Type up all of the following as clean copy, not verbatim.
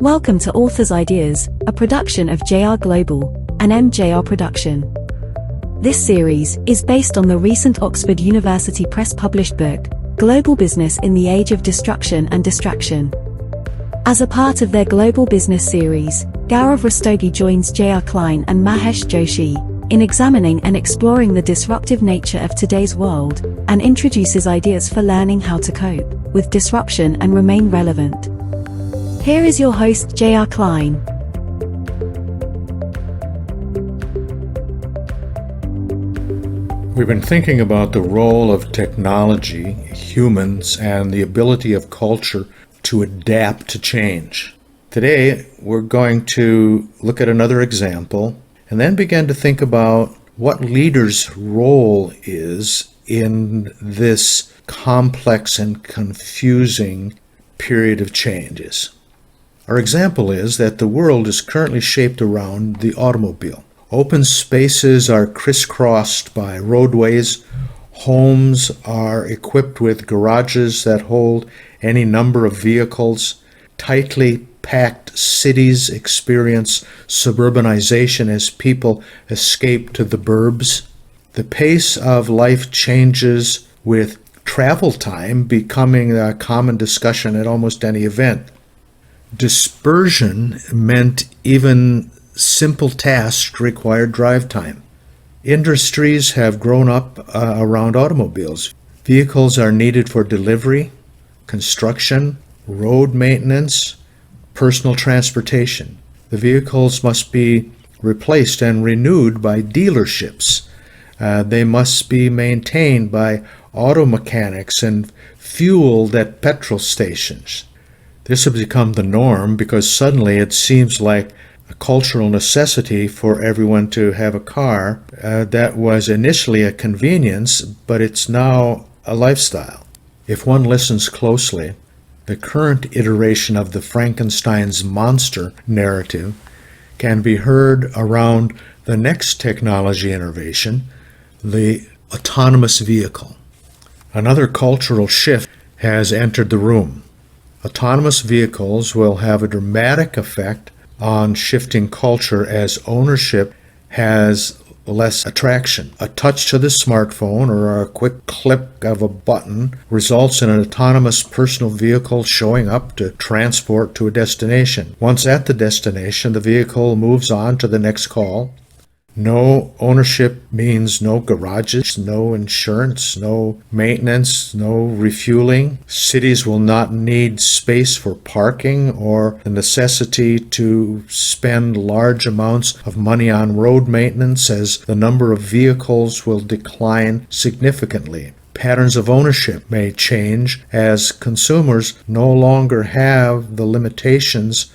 Welcome to Author's Ideas, a production of JR Global, an MJR production. This series is based on the recent Oxford University Press published book, Global Business in the Age of Destruction and Distraction. As a part of their Global Business series, Gaurav Rastogi joins J.R. Klein and Mahesh Joshi in examining and exploring the disruptive nature of today's world, and introduces ideas for learning how to cope with disruption and remain relevant. Here is your host, J.R. Klein. We've been thinking about the role of technology, humans, and the ability of culture to adapt to change. Today, we're going to look at another example and then begin to think about what leaders' role is in this complex and confusing period of changes. Our example is that the world is currently shaped around the automobile. Open spaces are crisscrossed by roadways. Homes are equipped with garages that hold any number of vehicles. Tightly packed cities experience suburbanization as people escape to the burbs. The pace of life changes, with travel time becoming a common discussion at almost any event. Dispersion meant even simple tasks required drive time. Industries have grown up around automobiles. Vehicles are needed for delivery, construction, road maintenance, personal transportation. The vehicles must be replaced and renewed by dealerships. They must be maintained by auto mechanics and fueled at petrol stations. This has become the norm because suddenly it seems like a cultural necessity for everyone to have a car that was initially a convenience, but it's now a lifestyle. If one listens closely, the current iteration of the Frankenstein's monster narrative can be heard around the next technology innovation, the autonomous vehicle. Another cultural shift has entered the room. Autonomous vehicles will have a dramatic effect on shifting culture as ownership has less attraction. A touch to the smartphone or a quick click of a button results in an autonomous personal vehicle showing up to transport to a destination. Once at the destination, the vehicle moves on to the next call. No ownership means no garages, no insurance, no maintenance, no refueling. Cities will not need space for parking or the necessity to spend large amounts of money on road maintenance, as the number of vehicles will decline significantly. Patterns of ownership may change as consumers no longer have the limitations.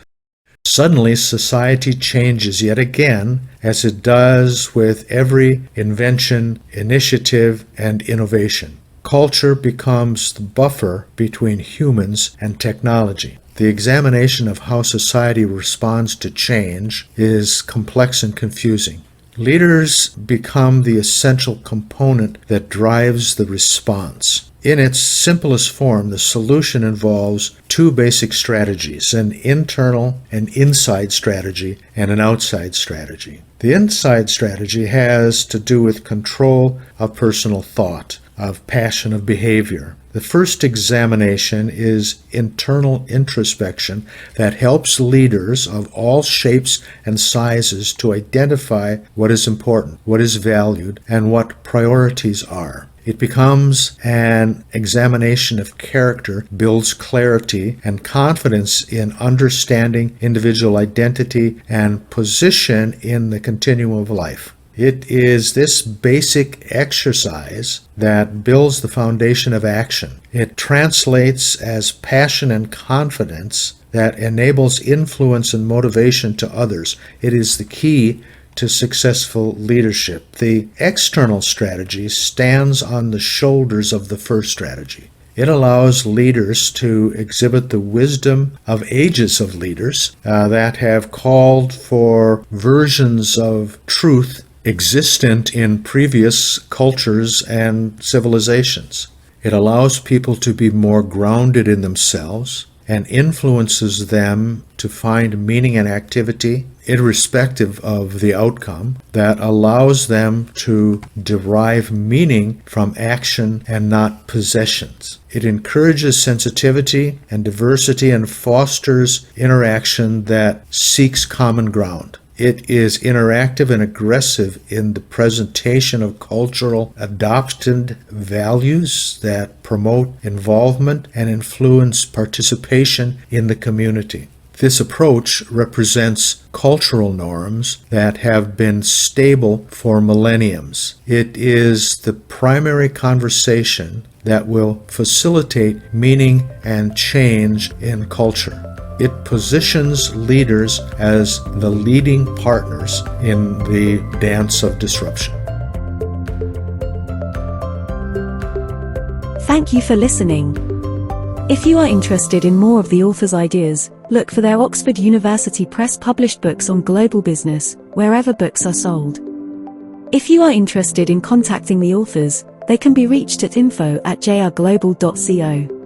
Suddenly, society changes yet again, as it does with every invention, initiative, and innovation. Culture becomes the buffer between humans and technology. The examination of how society responds to change is complex and confusing. Leaders become the essential component that drives the response. In its simplest form, the solution involves two basic strategies: an internal and inside strategy and an outside strategy. The inside strategy has to do with control of personal thought, of passion, of behavior. The first examination is internal introspection that helps leaders of all shapes and sizes to identify what is important, what is valued, and what priorities are. It becomes an examination of character, builds clarity and confidence in understanding individual identity and position in the continuum of life. It is this basic exercise that builds the foundation of action. It translates as passion and confidence that enables influence and motivation to others. It is the key to successful leadership. The external strategy stands on the shoulders of the first strategy. It allows leaders to exhibit the wisdom of ages of leaders that have called for versions of truth existent in previous cultures and civilizations. It allows people to be more grounded in themselves. and influences them to find meaning and activity, irrespective of the outcome, that allows them to derive meaning from action and not possessions. It encourages sensitivity and diversity and fosters interaction that seeks common ground. It is interactive and aggressive in the presentation of cultural adopted values that promote involvement and influence participation in the community. This approach represents cultural norms that have been stable for millenniums. It is the primary conversation that will facilitate meaning and change in culture. It positions leaders as the leading partners in the dance of disruption. Thank you for listening. If you are interested in more of the author's ideas, look for their Oxford University Press published books on global business, wherever books are sold. If you are interested in contacting the authors, they can be reached at info@jrglobal.co.